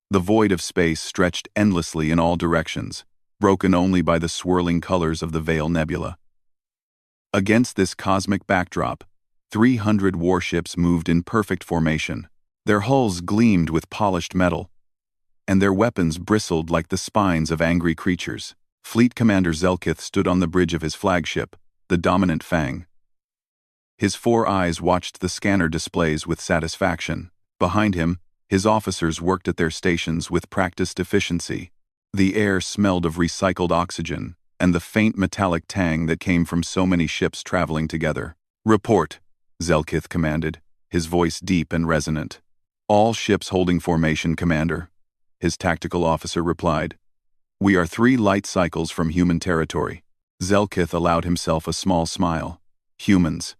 The void of space stretched endlessly in all directions, broken only by the swirling colors of the Veil Nebula. Against this cosmic backdrop, 300 warships moved in perfect formation. Their hulls gleamed with polished metal, and their weapons bristled like the spines of angry creatures. Fleet Commander Zelkith stood on the bridge of his flagship, the Dominant Fang. His 4 eyes watched the scanner displays with satisfaction. Behind him, his officers worked at their stations with practiced efficiency. The air smelled of recycled oxygen and the faint metallic tang that came from so many ships traveling together. "Report," Zelkith commanded, his voice deep and resonant. "All ships holding formation, Commander," his tactical officer replied. "We are 3 light cycles from human territory." Zelkith allowed himself a small smile. Humans.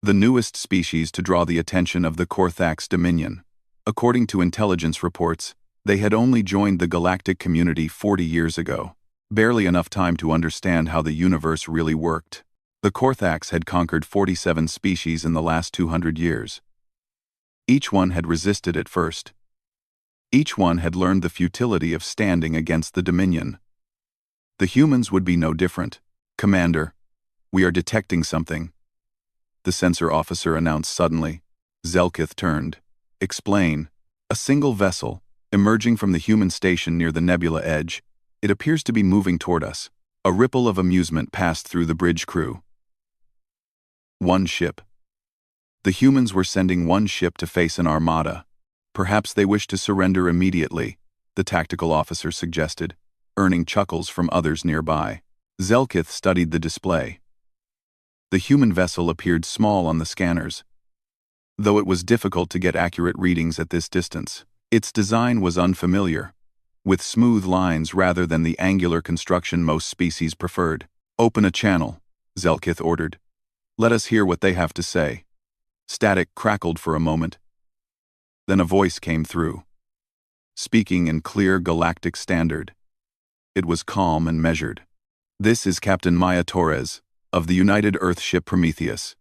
The newest species to draw the attention of the Korthax Dominion. According to intelligence reports, they had only joined the galactic community 40 years ago. Barely enough time to understand how the universe really worked. The Korthax had conquered 47 species in the last 200 years. Each one had resisted at first. Each one had learned the futility of standing against the Dominion. The humans would be no different. "Commander, we are detecting something," the sensor officer announced suddenly. Zelkith turned. "Explain." "A single vessel, emerging from the human station near the nebula edge. It appears to be moving toward us." A ripple of amusement passed through the bridge crew. 1 ship. The humans were sending 1 ship to face an armada. Perhaps they wished to surrender immediately, the tactical officer suggested, earning chuckles from others nearby. Zelkith studied the display. The human vessel appeared small on the scanners, though it was difficult to get accurate readings at this distance. Its design was unfamiliar, with smooth lines rather than the angular construction most species preferred. "Open a channel," Zelkith ordered. "Let us hear what they have to say." Static crackled for a moment. Then a voice came through, speaking in clear galactic standard. It was calm and measured. "This is Captain Maya Torres, of the United Earthship Prometheus.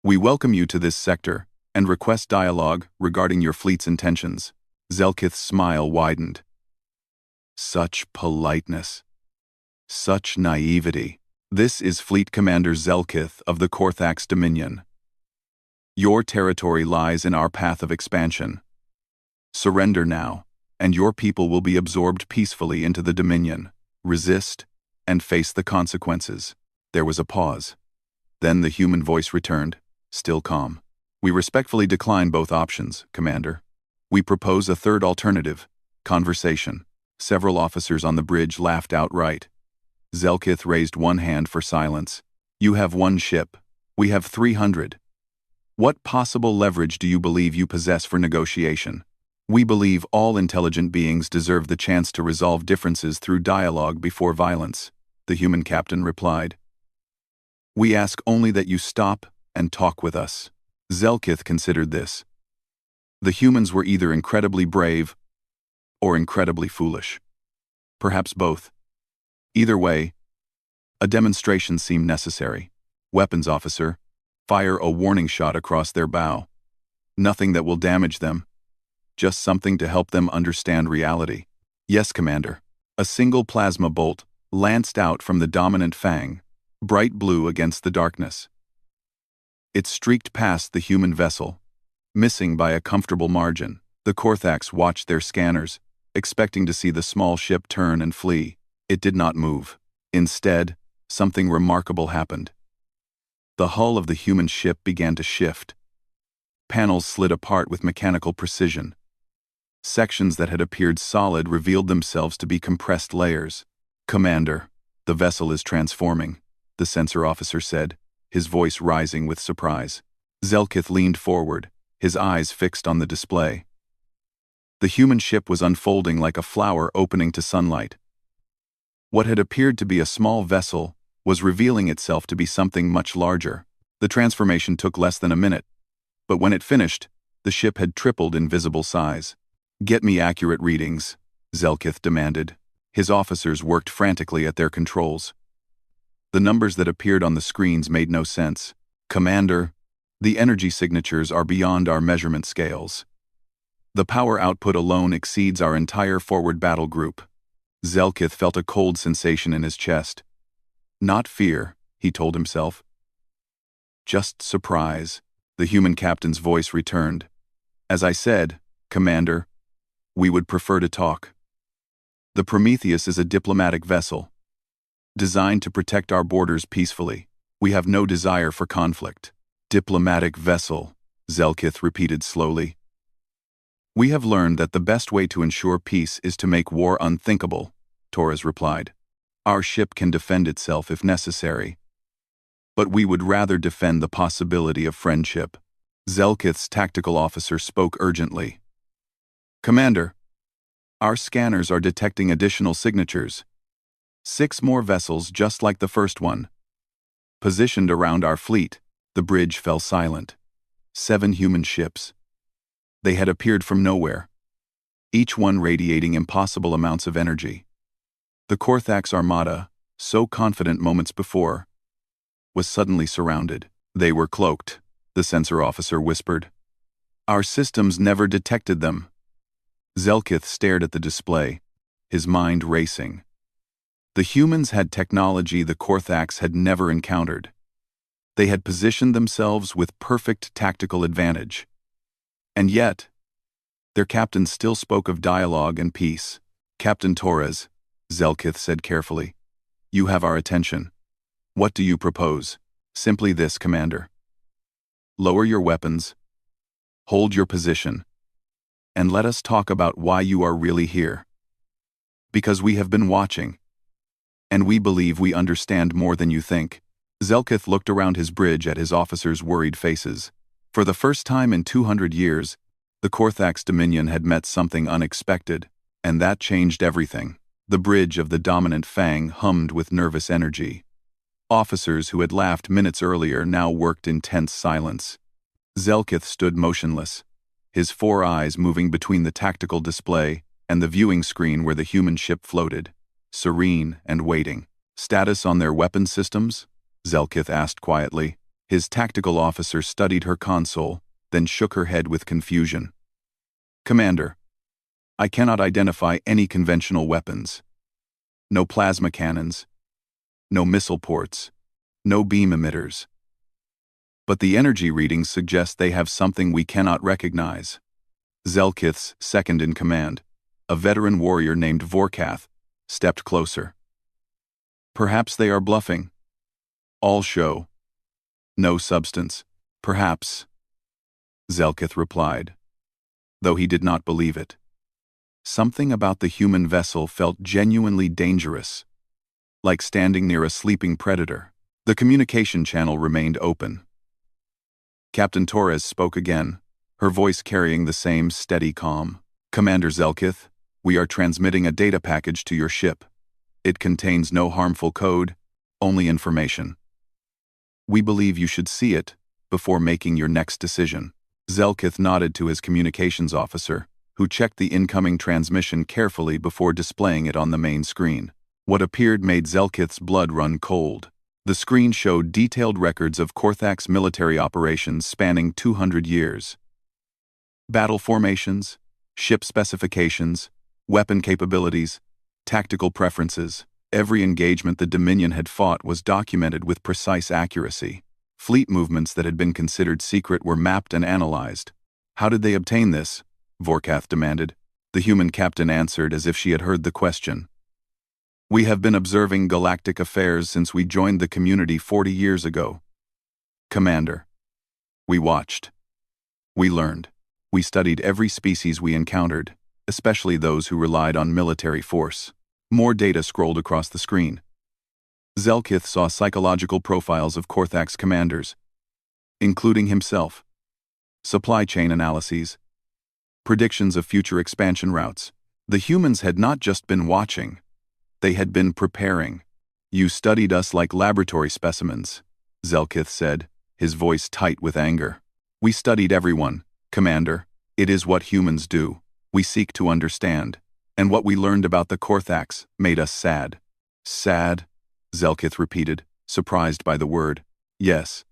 We welcome you to this sector and request dialogue regarding your fleet's intentions." Zelkith's smile widened. Such politeness. Such naivety. "This is Fleet Commander Zelkith of the Korthax Dominion. Your territory lies in our path of expansion. Surrender now, and your people will be absorbed peacefully into the Dominion. Resist, and face the consequences." There was a pause. Then the human voice returned, still calm. "We respectfully decline both options, Commander. We propose a third alternative: conversation." Several officers on the bridge laughed outright. Zelkith raised one hand for silence. "You have 1 ship. We have 300. What possible leverage do you believe you possess for negotiation? We believe all intelligent beings deserve the chance to resolve differences through dialogue before violence," the human captain replied. "We ask only that you stop and talk with us." Zelkith considered this. The humans were either incredibly brave or incredibly foolish. Perhaps both. Either way, a demonstration seemed necessary. "Weapons officer, fire a warning shot across their bow. Nothing that will damage them. Just something to help them understand reality." "Yes, Commander." A single plasma bolt lanced out from the Dominant Fang, bright blue against the darkness. It streaked past the human vessel, missing by a comfortable margin. The Korthax watched their scanners, expecting to see the small ship turn and flee. It did not move. Instead, something remarkable happened. The hull of the human ship began to shift. Panels slid apart with mechanical precision. Sections that had appeared solid revealed themselves to be compressed layers. "Commander, the vessel is transforming," the sensor officer said, his voice rising with surprise. Zelkith leaned forward, his eyes fixed on the display. The human ship was unfolding like a flower opening to sunlight. What had appeared to be a small vessel was revealing itself to be something much larger. The transformation took less than a minute, but when it finished, the ship had tripled in visible size. "Get me accurate readings," Zelkith demanded. His officers worked frantically at their controls. The numbers that appeared on the screens made no sense. "Commander, the energy signatures are beyond our measurement scales." The power output alone exceeds our entire forward battle group. Zelkith felt a cold sensation in his chest. Not fear, he told himself. Just surprise. The human captain's voice returned. As I said, Commander, we would prefer to talk. The Prometheus is a diplomatic vessel, designed to protect our borders peacefully. We have no desire for conflict. Diplomatic vessel, Zelkith repeated slowly. We have learned that the best way to ensure peace is to make war unthinkable, Torres replied. Our ship can defend itself if necessary. But we would rather defend the possibility of friendship. Zelkith's tactical officer spoke urgently. Commander, our scanners are detecting additional signatures. 6 more vessels just like the first one. Positioned around our fleet, the bridge fell silent. 7 human ships. They had appeared from nowhere, each one radiating impossible amounts of energy. The Korthax Armada, so confident moments before, was suddenly surrounded. They were cloaked, the sensor officer whispered. Our systems never detected them. Zelkith stared at the display, his mind racing. The humans had technology the Korthax had never encountered. They had positioned themselves with perfect tactical advantage. And yet, their captain still spoke of dialogue and peace. Captain Torres, Zelkith said carefully, you have our attention. What do you propose? Simply this, Commander. Lower your weapons, hold your position, and let us talk about why you are really here. Because we have been watching, and we believe we understand more than you think. Zelkith looked around his bridge at his officers' worried faces. For the first time in 200 years, the Korthax Dominion had met something unexpected, and that changed everything. The bridge of the dominant Fang hummed with nervous energy. Officers who had laughed minutes earlier now worked in tense silence. Zelkith stood motionless, his 4 eyes moving between the tactical display and the viewing screen where the human ship floated, serene and waiting. Status on their weapon systems? Zelkith asked quietly. His tactical officer studied her console, then shook her head with confusion. Commander, I cannot identify any conventional weapons. No plasma cannons. No missile ports. No beam emitters. But the energy readings suggest they have something we cannot recognize. Zelkith's second in command, a veteran warrior named Vorkath, stepped closer. Perhaps they are bluffing. All show. No substance. Perhaps, Zelkith replied, though he did not believe it. Something about the human vessel felt genuinely dangerous, like standing near a sleeping predator. The communication channel remained open. Captain Torres spoke again, her voice carrying the same steady calm. Commander Zelkith, we are transmitting a data package to your ship. It contains no harmful code, only information. We believe you should see it before making your next decision. Zelkith nodded to his communications officer, who checked the incoming transmission carefully before displaying it on the main screen. What appeared made Zelkith's blood run cold. The screen showed detailed records of Korthax military operations spanning 200 years. Battle formations, ship specifications, weapon capabilities, tactical preferences. Every engagement the Dominion had fought was documented with precise accuracy. Fleet movements that had been considered secret were mapped and analyzed. How did they obtain this? Vorkath demanded. The human captain answered as if she had heard the question. We have been observing galactic affairs since we joined the community 40 years ago. Commander. We watched. We learned. We studied every species we encountered, especially those who relied on military force. More data scrolled across the screen. Zelkith saw psychological profiles of Korthax commanders, including himself, supply chain analyses, predictions of future expansion routes. The humans had not just been watching, they had been preparing. You studied us like laboratory specimens, Zelkith said, his voice tight with anger. We studied everyone, Commander. It is what humans do. We seek to understand. And what we learned about the Korthax made us sad. Sad? Zelkith repeated, surprised by the word. Yes.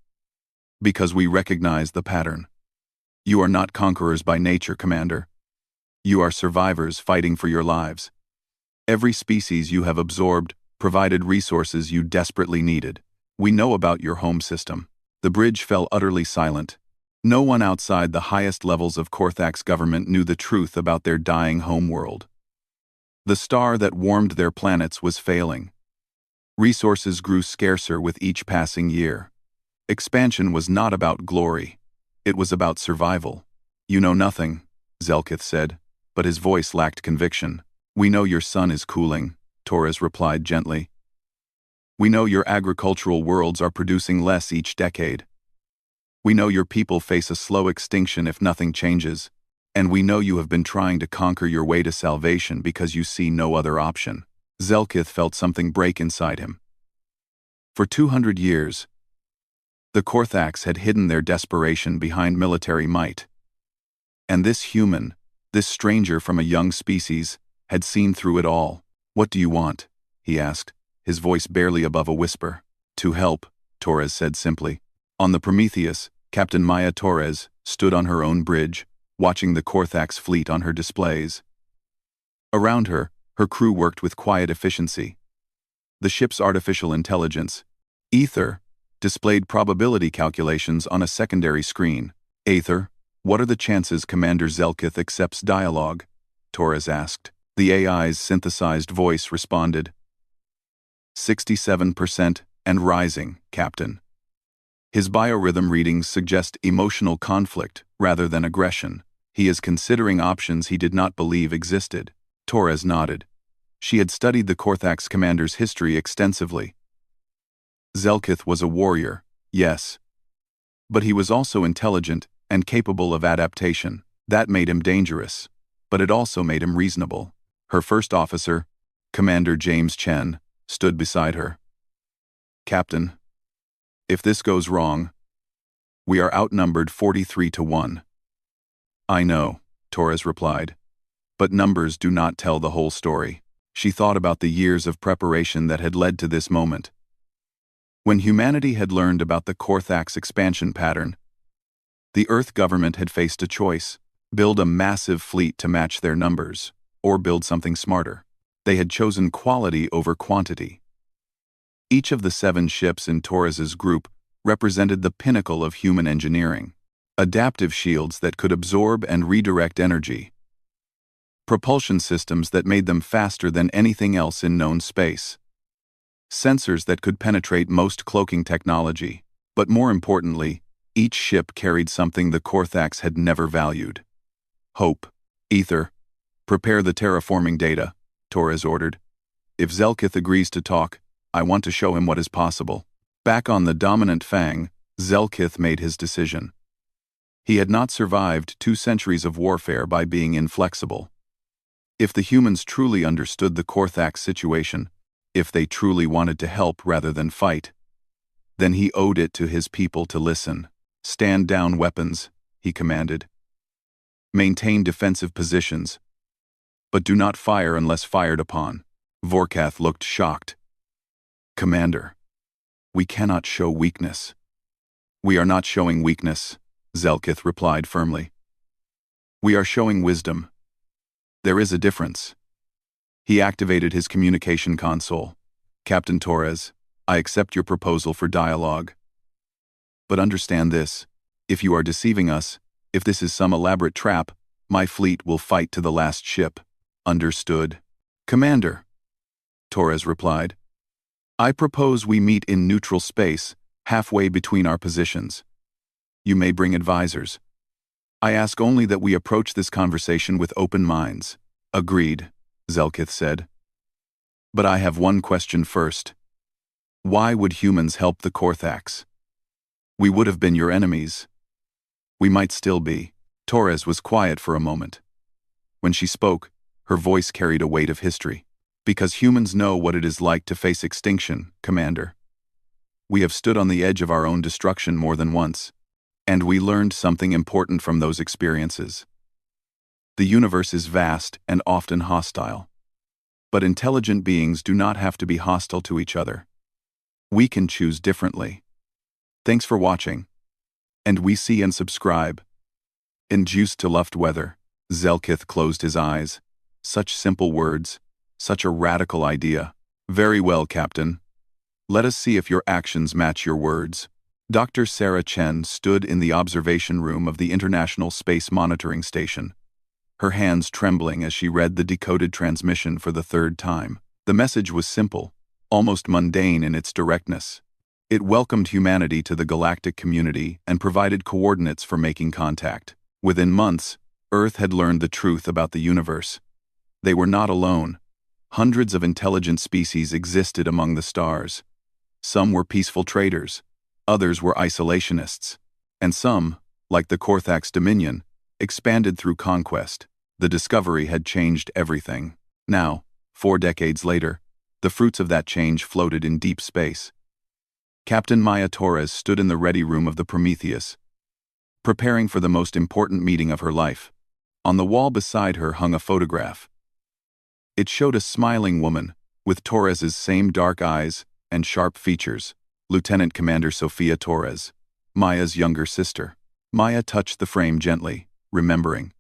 Because we recognize the pattern. You are not conquerors by nature, Commander. You are survivors fighting for your lives. Every species you have absorbed provided resources you desperately needed. We know about your home system. The bridge fell utterly silent. No one outside the highest levels of Korthak's government knew the truth about their dying homeworld. The star that warmed their planets was failing. Resources grew scarcer with each passing year. Expansion was not about glory. It was about survival. You know nothing, Zelkith said, but his voice lacked conviction. We know your sun is cooling, Torres replied gently. We know your agricultural worlds are producing less each decade. We know your people face a slow extinction if nothing changes, and we know you have been trying to conquer your way to salvation because you see no other option. Zelkith felt something break inside him. For 200 years, the Korthaks had hidden their desperation behind military might. And this human, this stranger from a young species, had seen through it all. What do you want? He asked, his voice barely above a whisper. To help, Torres said simply. On the Prometheus, Captain Maya Torres stood on her own bridge, watching the Korthak's fleet on her displays. Around her, her crew worked with quiet efficiency. The ship's artificial intelligence, Ether, displayed probability calculations on a secondary screen. Aether, what are the chances Commander Zelkith accepts dialogue? Torres asked. The AI's synthesized voice responded. 67% and rising, Captain. His biorhythm readings suggest emotional conflict rather than aggression. He is considering options he did not believe existed. Torres nodded. She had studied the Korthak's commander's history extensively. Zelkith was a warrior, yes. But he was also intelligent and capable of adaptation. That made him dangerous, but it also made him reasonable. Her first officer, Commander James Chen, stood beside her. Captain, if this goes wrong, we are outnumbered 43-1. I know, Torres replied, but numbers do not tell the whole story. She thought about the years of preparation that had led to this moment. When humanity had learned about the Korthak's expansion pattern, the Earth government had faced a choice: build a massive fleet to match their numbers, or build something smarter. They had chosen quality over quantity. Each of the 7 ships in Torres's group represented the pinnacle of human engineering. Adaptive shields that could absorb and redirect energy. Propulsion systems that made them faster than anything else in known space. Sensors that could penetrate most cloaking technology. But more importantly, each ship carried something the Korthaks had never valued. Hope. Ether. Prepare the terraforming data, Torres ordered. If Zelkith agrees to talk, I want to show him what is possible. Back on the dominant Fang, Zelkith made his decision. He had not survived 2 centuries of warfare by being inflexible. If the humans truly understood the Korthak's situation, if they truly wanted to help rather than fight, then he owed it to his people to listen. Stand down weapons, he commanded. Maintain defensive positions, but do not fire unless fired upon. Vorkath looked shocked. Commander, we cannot show weakness. We are not showing weakness, Zelkith replied firmly. We are showing wisdom. There is a difference. He activated his communication console. Captain Torres, I accept your proposal for dialogue. But understand this: if you are deceiving us, if this is some elaborate trap, my fleet will fight to the last ship. Understood? Commander, Torres replied. I propose we meet in neutral space, halfway between our positions. You may bring advisors. I ask only that we approach this conversation with open minds. Agreed, Zelkith said. But I have one question first. Why would humans help the Korthaks? We would have been your enemies. We might still be. Torres was quiet for a moment. When she spoke, her voice carried a weight of history. Because humans know what it is like to face extinction, Commander. We have stood on the edge of our own destruction more than once, and we learned something important from those experiences. The universe is vast and often hostile. But intelligent beings do not have to be hostile to each other. We can choose differently. Thanks for watching. And we see and subscribe. Induced to Luft Weather. Zelkith closed his eyes. Such simple words, such a radical idea. Very well, Captain. Let us see if your actions match your words. Dr. Sarah Chen stood in the observation room of the International Space Monitoring Station, her hands trembling as she read the decoded transmission for the third time. The message was simple, almost mundane in its directness. It welcomed humanity to the galactic community and provided coordinates for making contact. Within months, Earth had learned the truth about the universe. They were not alone. Hundreds of intelligent species existed among the stars. Some were peaceful traders, others were isolationists, and some, like the Korthax Dominion, expanded through conquest. The discovery had changed everything. Now, 4 decades later, the fruits of that change floated in deep space. Captain Maya Torres stood in the ready room of the Prometheus, preparing for the most important meeting of her life. On the wall beside her hung a photograph. It showed a smiling woman, with Torres's same dark eyes and sharp features, Lieutenant Commander Sofia Torres, Maya's younger sister. Maya touched the frame gently, remembering.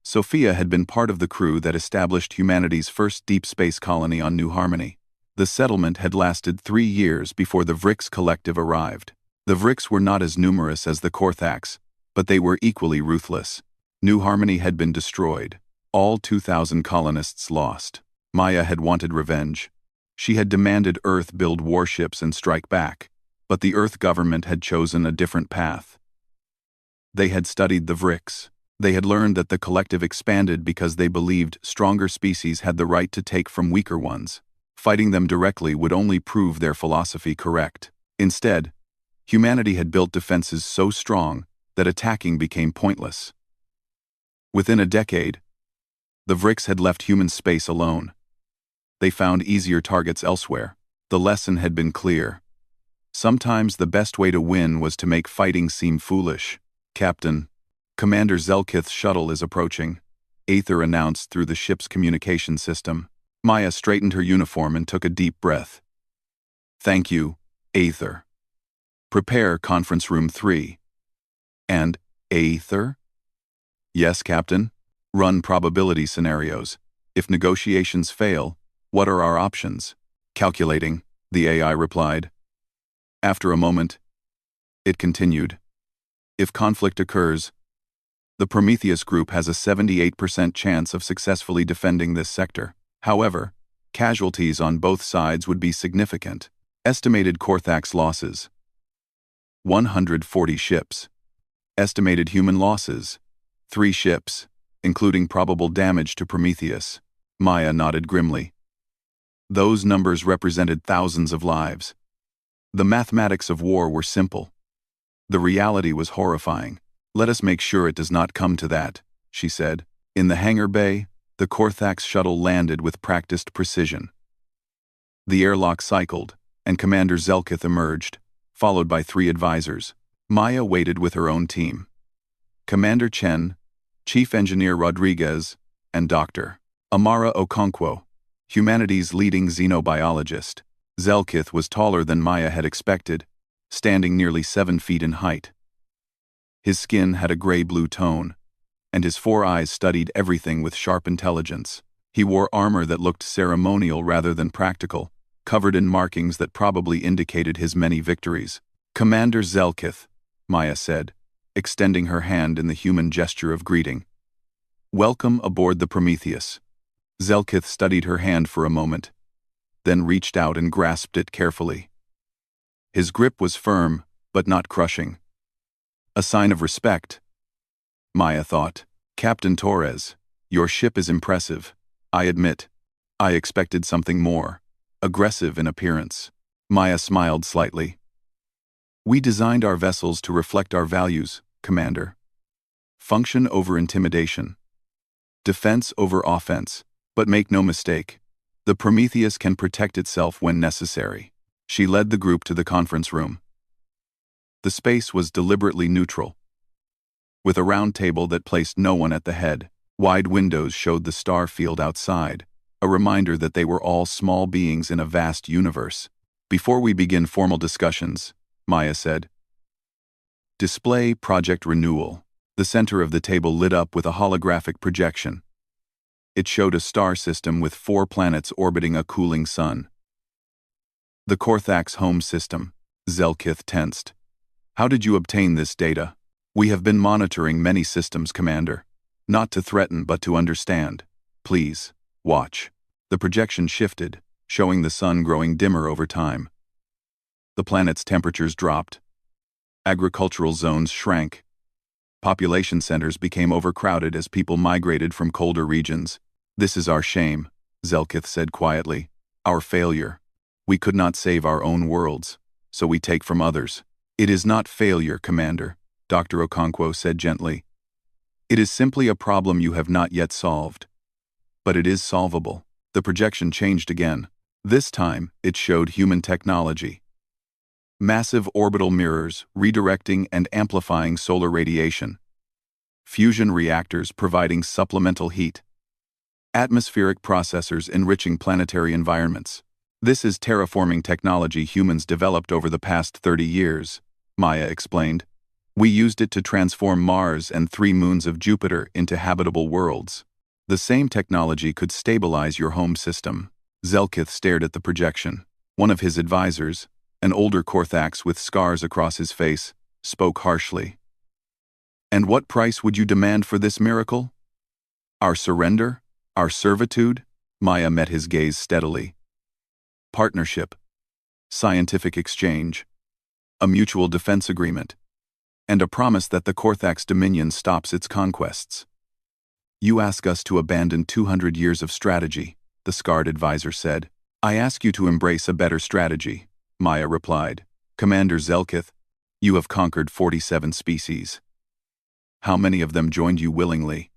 Sofia had been part of the crew that established humanity's first deep space colony on New Harmony. The settlement had lasted 3 years before the Vrix collective arrived. The Vrix were not as numerous as the Korthax, but they were equally ruthless. New Harmony had been destroyed, all 2,000 colonists lost. Maya had wanted revenge. She had demanded Earth build warships and strike back, but the Earth government had chosen a different path. They had studied the Vrix. They had learned that the collective expanded because they believed stronger species had the right to take from weaker ones. Fighting them directly would only prove their philosophy correct. Instead, humanity had built defenses so strong that attacking became pointless. Within a decade, the Vrix had left human space alone. They found easier targets elsewhere. The lesson had been clear. Sometimes the best way to win was to make fighting seem foolish. Captain, Commander Zelkith's shuttle is approaching, Aether announced through the ship's communication system. Maya straightened her uniform and took a deep breath. Thank you, Aether. Prepare Conference Room 3. And Aether? Yes, Captain. Run probability scenarios. If negotiations fail, what are our options? Calculating, the AI replied. After a moment, it continued. If conflict occurs, the Prometheus group has a 78% chance of successfully defending this sector. However, casualties on both sides would be significant. Estimated Korthax losses: 140 ships. Estimated human losses: 3 ships, including probable damage to Prometheus. Maya nodded grimly. Those numbers represented thousands of lives. The mathematics of war were simple. The reality was horrifying. Let us make sure it does not come to that, she said. In the hangar bay, the Korthax shuttle landed with practiced precision. The airlock cycled, and Commander Zelkith emerged, followed by 3 advisors. Maya waited with her own team. Commander Chen, Chief Engineer Rodriguez, and Dr. Amara Okonkwo, humanity's leading xenobiologist. Zelkith was taller than Maya had expected, standing nearly 7 feet in height. His skin had a gray-blue tone, and his 4 eyes studied everything with sharp intelligence. He wore armor that looked ceremonial rather than practical, covered in markings that probably indicated his many victories. Commander Zelkith, Maya said, extending her hand in the human gesture of greeting. Welcome aboard the Prometheus. Zelkith studied her hand for a moment, then reached out and grasped it carefully. His grip was firm, but not crushing. A sign of respect, Maya thought. Captain Torres, your ship is impressive. I admit, I expected something more, aggressive in appearance. Maya smiled slightly. We designed our vessels to reflect our values, Commander. Function over intimidation. Defense over offense. But make no mistake, the Prometheus can protect itself when necessary. She led the group to the conference room. The space was deliberately neutral, with a round table that placed no one at the head. Wide windows showed the star field outside, a reminder that they were all small beings in a vast universe. Before we begin formal discussions, Maya said, display project renewal. The center of the table lit up with a holographic projection. It showed a star system with 4 planets orbiting a cooling sun. The Korthax home system. Zelkith tensed. How did you obtain this data? We have been monitoring many systems, Commander. Not to threaten, but to understand. Please, watch. The projection shifted, showing the sun growing dimmer over time. The planet's temperatures dropped. Agricultural zones shrank. Population centers became overcrowded as people migrated from colder regions. This is our shame, Zelkith said quietly. Our failure. We could not save our own worlds, so we take from others. It is not failure, Commander, Dr. Okonkwo said gently. It is simply a problem you have not yet solved. But it is solvable. The projection changed again. This time, it showed human technology. Massive orbital mirrors redirecting and amplifying solar radiation. Fusion reactors providing supplemental heat. Atmospheric processors enriching planetary environments. This is terraforming technology humans developed over the past 30 years, Maya explained. We used it to transform Mars and 3 moons of Jupiter into habitable worlds. The same technology could stabilize your home system. Zelkith stared at the projection. One of his advisors, an older Korthax with scars across his face, spoke harshly. And what price would you demand for this miracle? Our surrender? Our servitude? Maya met his gaze steadily. Partnership. Scientific exchange. A mutual defense agreement. And a promise that the Korthax dominion stops its conquests. You ask us to abandon 200 years of strategy, the scarred advisor said. I ask you to embrace a better strategy, Maya replied. Commander Zelkith, you have conquered 47 species. How many of them joined you willingly?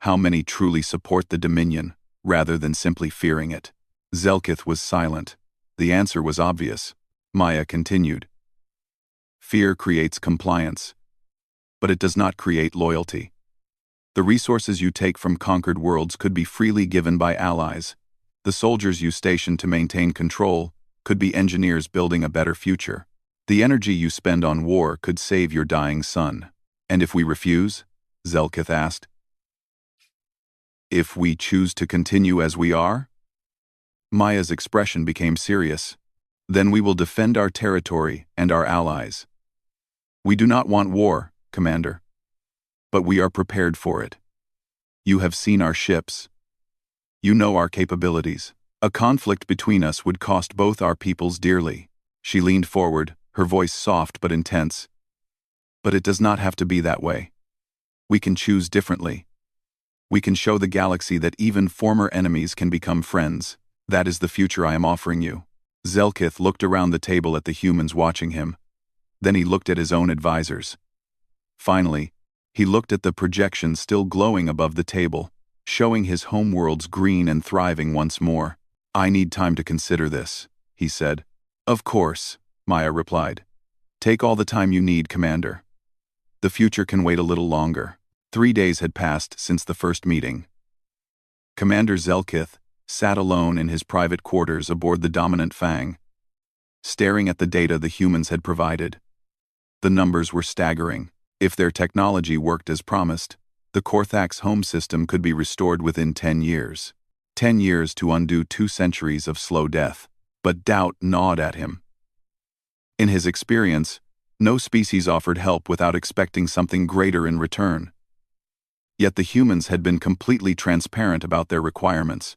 How many truly support the Dominion, rather than simply fearing it? Zelkith was silent. The answer was obvious. Maya continued. Fear creates compliance, but it does not create loyalty. The resources you take from conquered worlds could be freely given by allies. The soldiers you station to maintain control could be engineers building a better future. The energy you spend on war could save your dying son. And if we refuse? Zelkith asked. If we choose to continue as we are? Maya's expression became serious. Then we will defend our territory and our allies. We do not want war, Commander. But we are prepared for it. You have seen our ships. You know our capabilities. A conflict between us would cost both our peoples dearly. She leaned forward, her voice soft but intense. But it does not have to be that way. We can choose differently. We can show the galaxy that even former enemies can become friends. That is the future I am offering you. Zelkith looked around the table at the humans watching him. Then he looked at his own advisors. Finally, he looked at the projection still glowing above the table, showing his homeworlds green and thriving once more. I need time to consider this, he said. Of course, Maya replied. Take all the time you need, Commander. The future can wait a little longer. 3 days had passed since the first meeting. Commander Zelkith sat alone in his private quarters aboard the dominant Fang, staring at the data the humans had provided. The numbers were staggering. If their technology worked as promised, the Korthax home system could be restored within 10 years. 10 years to undo 2 centuries of slow death. But doubt gnawed at him. In his experience, no species offered help without expecting something greater in return. Yet the humans had been completely transparent about their requirements.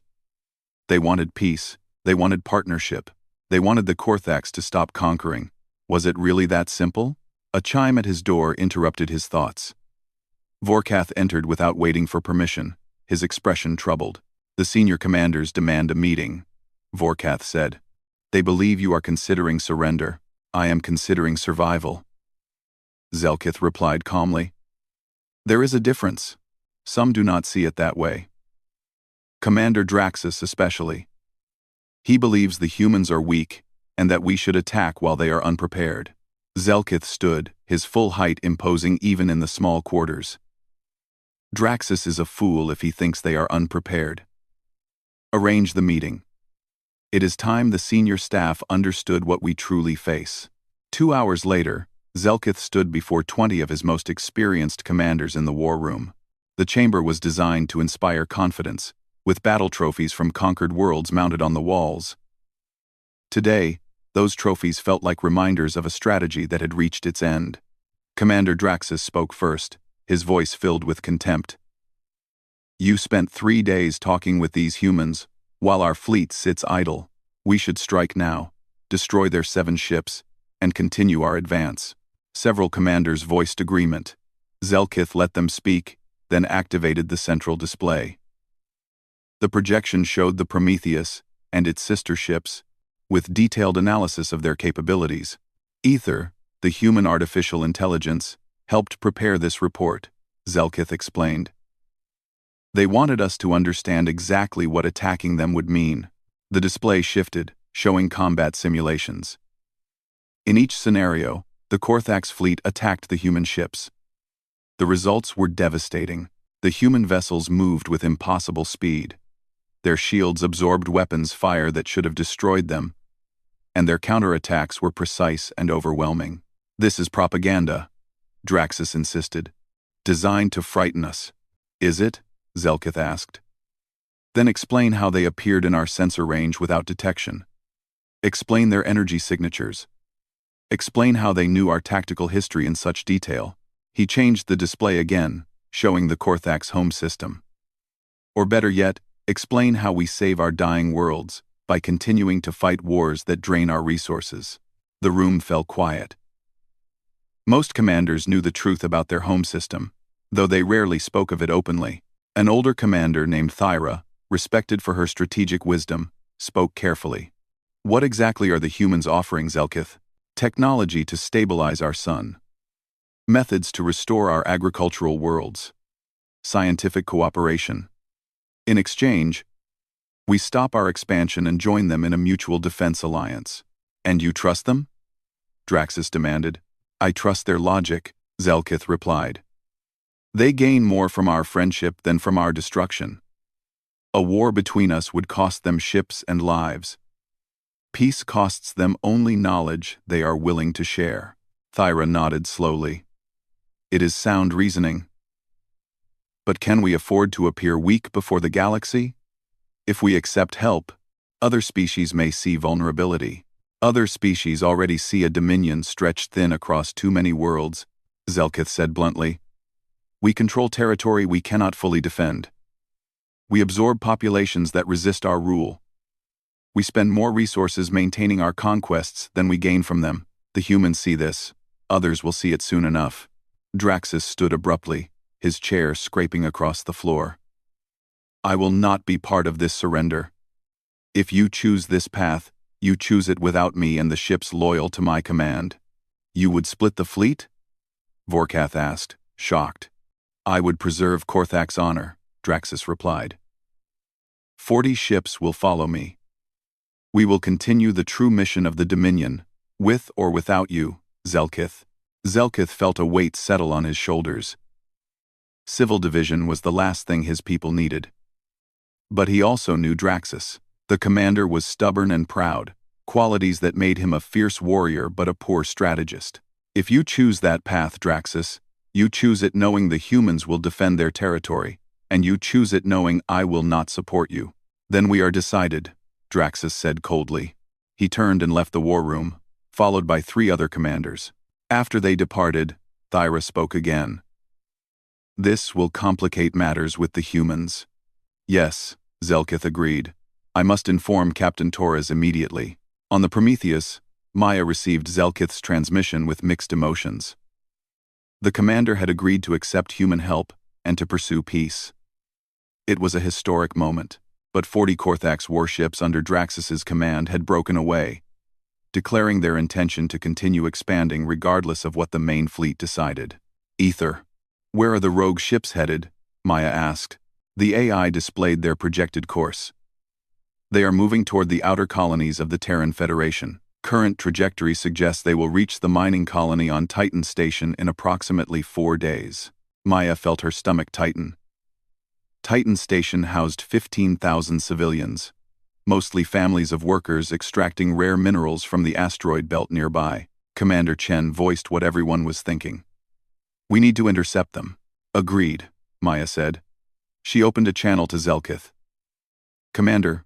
They wanted peace, they wanted partnership, they wanted the Korthax to stop conquering. Was it really that simple? A chime at his door interrupted his thoughts. Vorkath entered without waiting for permission, his expression troubled. The senior commanders demand a meeting, Vorkath said. They believe you are considering surrender. I am considering survival. Zelkith replied calmly. There is a difference. Some do not see it that way. Commander Draxus especially. He believes the humans are weak, and that we should attack while they are unprepared. Zelkith stood, his full height imposing even in the small quarters. Draxus is a fool if he thinks they are unprepared. Arrange the meeting. It is time the senior staff understood what we truly face. 2 hours later, Zelkith stood before 20 of his most experienced commanders in the war room. The chamber was designed to inspire confidence, with battle trophies from conquered worlds mounted on the walls. Today, those trophies felt like reminders of a strategy that had reached its end. Commander Draxus spoke first, his voice filled with contempt. "You spent 3 days talking with these humans, while our fleet sits idle. We should strike now, destroy their 7 ships, and continue our advance." Several commanders voiced agreement. Zelkith let them speak, then activated the central display. The projection showed the Prometheus and its sister ships, with detailed analysis of their capabilities. Ether, the human artificial intelligence, helped prepare this report, Zelkith explained. They wanted us to understand exactly what attacking them would mean. The display shifted, showing combat simulations. In each scenario, the Korthax fleet attacked the human ships. The results were devastating. The human vessels moved with impossible speed. Their shields absorbed weapons fire that should have destroyed them, and their counterattacks were precise and overwhelming. "This is propaganda," Draxus insisted. "Designed to frighten us." "Is it?" Zelkith asked. "Then explain how they appeared in our sensor range without detection. Explain their energy signatures. Explain how they knew our tactical history in such detail." He changed the display again, showing the Korthax home system. "Or better yet, explain how we save our dying worlds by continuing to fight wars that drain our resources." The room fell quiet. Most commanders knew the truth about their home system, though they rarely spoke of it openly. An older commander named Thyra, respected for her strategic wisdom, spoke carefully. "What exactly are the humans offering, Zelkith?" "Technology to stabilize our sun. Methods to restore our agricultural worlds. Scientific cooperation. In exchange, we stop our expansion and join them in a mutual defense alliance." "And you trust them?" Draxus demanded. "I trust their logic," Zelkith replied. "They gain more from our friendship than from our destruction. A war between us would cost them ships and lives. Peace costs them only knowledge they are willing to share." Thyra nodded slowly. "It is sound reasoning. But can we afford to appear weak before the galaxy? If we accept help, other species may see vulnerability. Other species already see a dominion stretched thin across too many worlds," Zelkith said bluntly. "We control territory we cannot fully defend. We absorb populations that resist our rule. We spend more resources maintaining our conquests than we gain from them. The humans see this. Others will see it soon enough." Draxus stood abruptly, his chair scraping across the floor. "I will not be part of this surrender. If you choose this path, you choose it without me and the ships loyal to my command." "You would split the fleet?" Vorkath asked, shocked. "I would preserve Korthak's honor," Draxus replied. 40 ships will follow me. We will continue the true mission of the Dominion, with or without you, Zelkith." Zelkith felt a weight settle on his shoulders. Civil division was the last thing his people needed. But he also knew Draxus. The commander was stubborn and proud, qualities that made him a fierce warrior but a poor strategist. "If you choose that path, Draxus, you choose it knowing the humans will defend their territory, and you choose it knowing I will not support you." "Then we are decided," Draxus said coldly. He turned and left the war room, followed by 3 other commanders. After they departed, Thyra spoke again. "This will complicate matters with the humans." "Yes," Zelkith agreed. "I must inform Captain Torres immediately." On the Prometheus, Maya received Zelkith's transmission with mixed emotions. The commander had agreed to accept human help and to pursue peace. It was a historic moment, but 40 Korthax warships under Draxus's command had broken away, declaring their intention to continue expanding regardless of what the main fleet decided. "Ether, where are the rogue ships headed?" Maya asked. The AI displayed their projected course. "They are moving toward the outer colonies of the Terran Federation. Current trajectory suggests they will reach the mining colony on Titan Station in approximately 4 days." Maya felt her stomach tighten. Titan Station housed 15,000 civilians, mostly families of workers extracting rare minerals from the asteroid belt nearby. Commander Chen voiced what everyone was thinking. We need to intercept them. Agreed, Maya said. She opened a channel to Zelkith. Commander,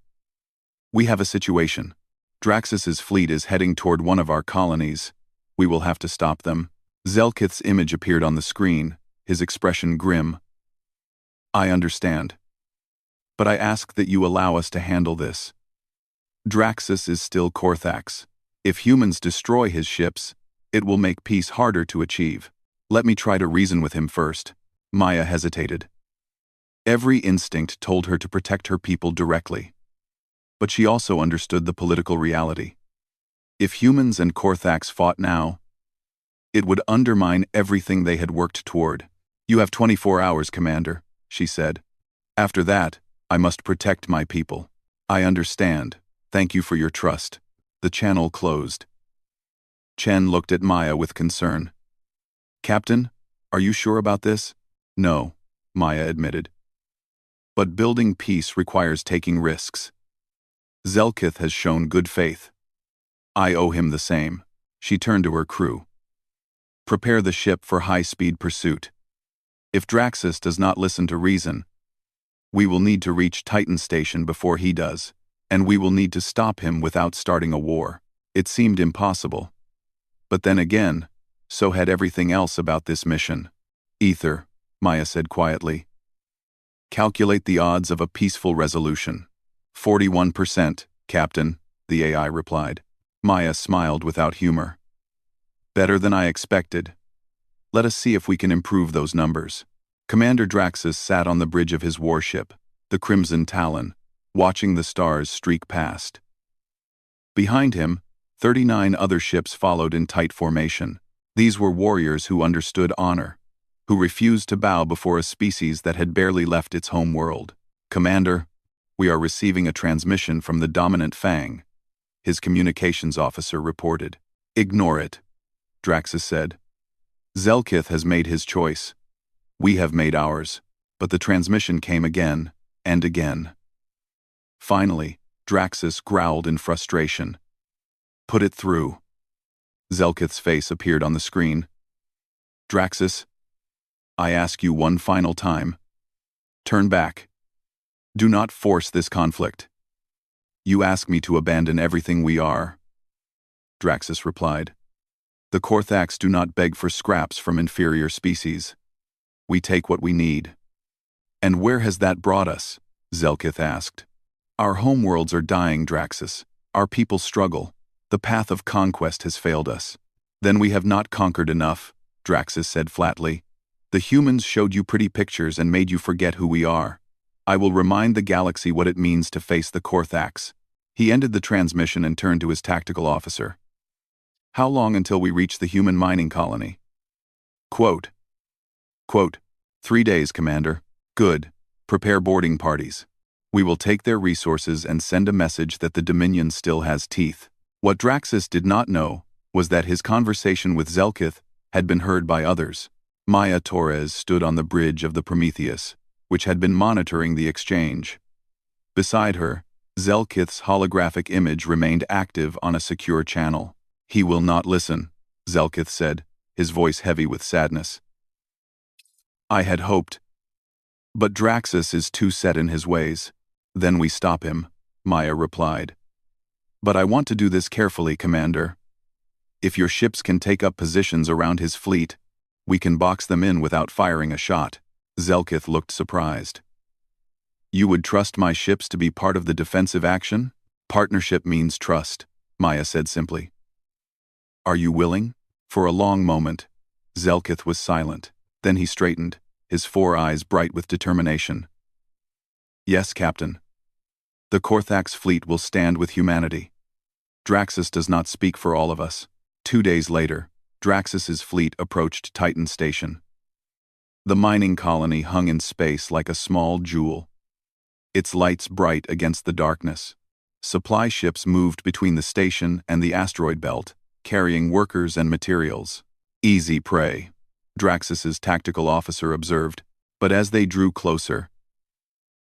we have a situation. Draxus's fleet is heading toward one of our colonies. We will have to stop them. Zelkith's image appeared on the screen, his expression grim. I understand. But I ask that you allow us to handle this. Draxus is still Korthax. If humans destroy his ships, it will make peace harder to achieve. Let me try to reason with him first. Maya hesitated. Every instinct told her to protect her people directly. But she also understood the political reality. If humans and Korthax fought now, it would undermine everything they had worked toward. You have 24 hours, Commander, she said. After that, I must protect my people. I understand. Thank you for your trust. The channel closed. Chen looked at Maya with concern. Captain, are you sure about this? No, Maya admitted. But building peace requires taking risks. Zelkith has shown good faith. I owe him the same. She turned to her crew. Prepare the ship for high-speed pursuit. If Draxus does not listen to reason, we will need to reach Titan Station before he does, and we will need to stop him without starting a war. It seemed impossible. But then again, so had everything else about this mission. Ether, Maya said quietly. Calculate the odds of a peaceful resolution. 41%, Captain, the AI replied. Maya smiled without humor. Better than I expected. Let us see if we can improve those numbers. Commander Draxus sat on the bridge of his warship, the Crimson Talon, watching the stars streak past. Behind him, 39 other ships followed in tight formation. These were warriors who understood honor, who refused to bow before a species that had barely left its home world. Commander, we are receiving a transmission from the dominant Fang, his communications officer reported. Ignore it, Draxus said. Zelkith has made his choice. We have made ours, but the transmission came again and again. Finally, Draxus growled in frustration. Put it through. Zelkith's face appeared on the screen. Draxus, I ask you one final time. Turn back. Do not force this conflict. You ask me to abandon everything we are. Draxus replied. The Korthax do not beg for scraps from inferior species. We take what we need. And where has that brought us? Zelkith asked. Our homeworlds are dying, Draxus. Our people struggle. The path of conquest has failed us. Then we have not conquered enough, Draxus said flatly. The humans showed you pretty pictures and made you forget who we are. I will remind the galaxy what it means to face the Korthax. He ended the transmission and turned to his tactical officer. How long until we reach the human mining colony? Quote, 3 days, Commander. Good. Prepare boarding parties. We will take their resources and send a message that the Dominion still has teeth. What Draxus did not know was that his conversation with Zelkith had been heard by others. Maya Torres stood on the bridge of the Prometheus, which had been monitoring the exchange. Beside her, Zelkith's holographic image remained active on a secure channel. He will not listen, Zelkith said, his voice heavy with sadness. I had hoped. But Draxus is too set in his ways. Then we stop him, Maya replied. But I want to do this carefully, Commander. If your ships can take up positions around his fleet, we can box them in without firing a shot. Zelkith looked surprised. You would trust my ships to be part of the defensive action? Partnership means trust, Maya said simply. Are you willing? For a long moment, Zelkith was silent. Then he straightened, his 4 eyes bright with determination. Yes, Captain. The Korthax fleet will stand with humanity. Draxus does not speak for all of us. 2 days later, Draxus's fleet approached Titan Station. The mining colony hung in space like a small jewel, its lights bright against the darkness. Supply ships moved between the station and the asteroid belt, carrying workers and materials. Easy prey, Draxus's tactical officer observed, but as they drew closer,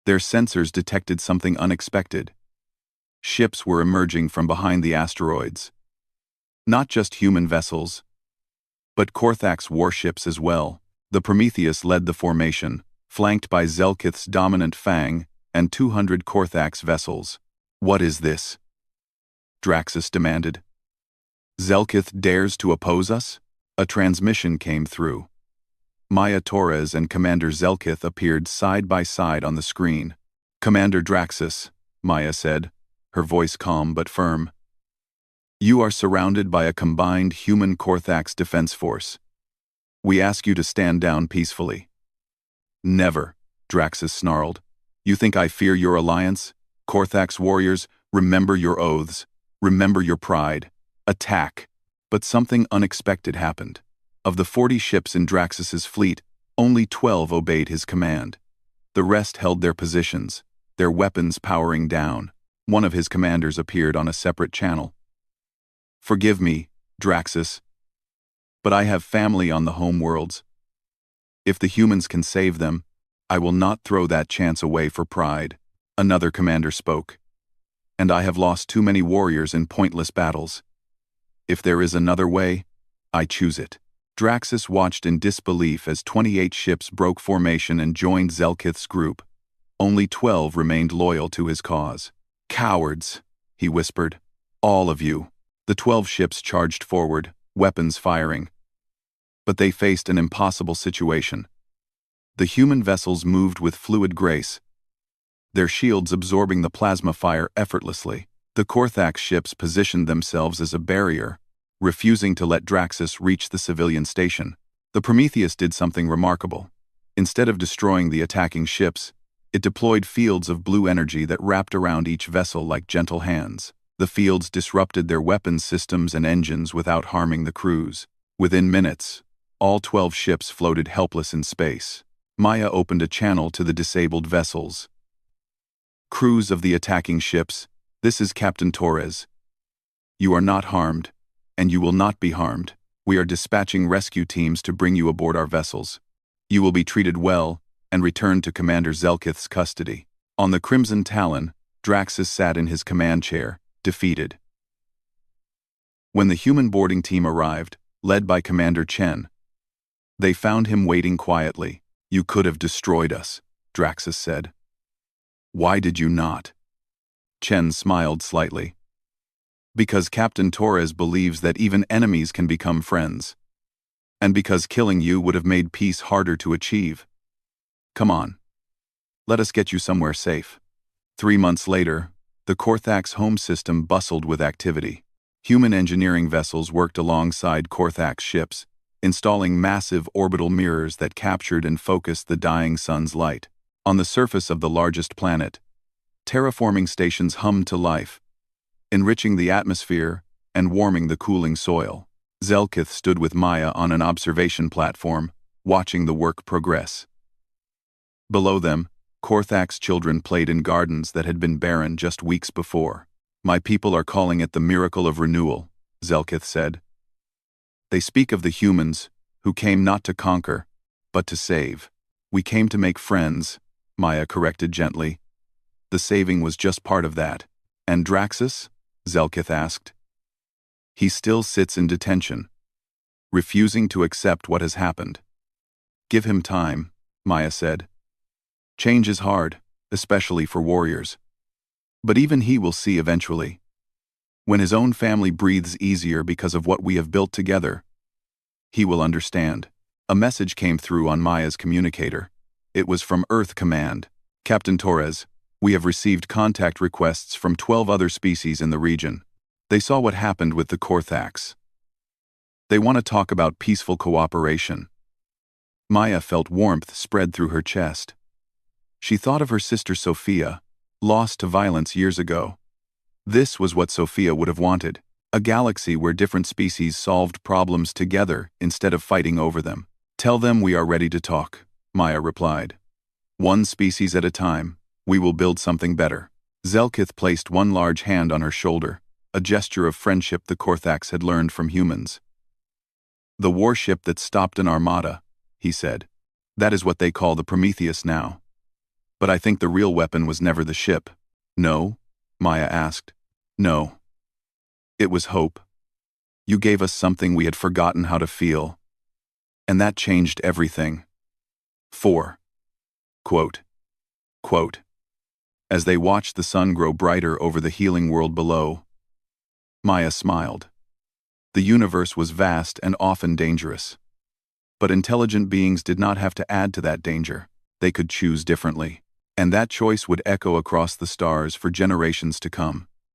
their sensors detected something unexpected. Ships were emerging from behind the asteroids. Not just human vessels, but Korthak's warships as well. The Prometheus led the formation, flanked by Zelkith's dominant Fang and 200 Korthak's vessels. "What is this?" Draxus demanded. "Zelkith dares to oppose us?" A transmission came through. Maya Torres and Commander Zelkith appeared side by side on the screen. "Commander Draxus," Maya said, her voice calm but firm. "You are surrounded by a combined human Korthak's defense force. We ask you to stand down peacefully." "Never," Draxus snarled. "You think I fear your alliance? Korthak's warriors, remember your oaths. Remember your pride. Attack." But something unexpected happened. Of the 40 ships in Draxus's fleet, only 12 obeyed his command. The rest held their positions, their weapons powering down. One of his commanders appeared on a separate channel. "Forgive me, Draxus, but I have family on the home worlds. If the humans can save them, I will not throw that chance away for pride." Another commander spoke. "And I have lost too many warriors in pointless battles. If there is another way, I choose it." Draxus watched in disbelief as 28 ships broke formation and joined Zelkith's group. Only 12 remained loyal to his cause. "Cowards," he whispered. "All of you." The 12 ships charged forward, weapons firing. But they faced an impossible situation. The human vessels moved with fluid grace, their shields absorbing the plasma fire effortlessly. The Korthak ships positioned themselves as a barrier, refusing to let Draxus reach the civilian station. The Prometheus did something remarkable. Instead of destroying the attacking ships, it deployed fields of blue energy that wrapped around each vessel like gentle hands. The fields disrupted their weapons systems and engines without harming the crews. Within minutes, all 12 ships floated helpless in space. Maya opened a channel to the disabled vessels. "Crews of the attacking ships, this is Captain Torres. You are not harmed, and you will not be harmed. We are dispatching rescue teams to bring you aboard our vessels. You will be treated well and returned to Commander Zelkith's custody." On the Crimson Talon, Draxus sat in his command chair, defeated. When the human boarding team arrived, led by Commander Chen, they found him waiting quietly. "You could have destroyed us," Draxus said. "Why did you not?" Chen smiled slightly. "Because Captain Torres believes that even enemies can become friends. And because killing you would have made peace harder to achieve. Come on. Let us get you somewhere safe." 3 months later, the Korthak's home system bustled with activity. Human engineering vessels worked alongside Korthak's ships, installing massive orbital mirrors that captured and focused the dying sun's light. On the surface of the largest planet, terraforming stations hummed to life, enriching the atmosphere and warming the cooling soil. Zelkith stood with Maya on an observation platform, watching the work progress. Below them, Korthak's children played in gardens that had been barren just weeks before. "My people are calling it the miracle of renewal," Zelkith said. "They speak of the humans, who came not to conquer, but to save." "We came to make friends," Maya corrected gently. "The saving was just part of that." "And Draxus?" Zelkith asked. "He still sits in detention, refusing to accept what has happened." "Give him time," Maya said. "Change is hard, especially for warriors. But even he will see eventually. When his own family breathes easier because of what we have built together, he will understand." A message came through on Maya's communicator. It was from Earth Command. "Captain Torres, we have received contact requests from 12 other species in the region. They saw what happened with the Korthaks. They want to talk about peaceful cooperation." Maya felt warmth spread through her chest. She thought of her sister Sophia, lost to violence years ago. This was what Sophia would have wanted, a galaxy where different species solved problems together instead of fighting over them. "Tell them we are ready to talk," Maya replied. "One species at a time, we will build something better." Zelkith placed one large hand on her shoulder, a gesture of friendship the Korthaks had learned from humans. "The warship that stopped an armada," he said. "That is what they call the Prometheus now. But I think the real weapon was never the ship." "No?" Maya asked. "No. It was hope. You gave us something we had forgotten how to feel. And that changed everything. 4. Quote. Quote. As they watched the sun grow brighter over the healing world below, Maya smiled. The universe was vast and often dangerous. But intelligent beings did not have to add to that danger. They could choose differently. And that choice would echo across the stars for generations to come.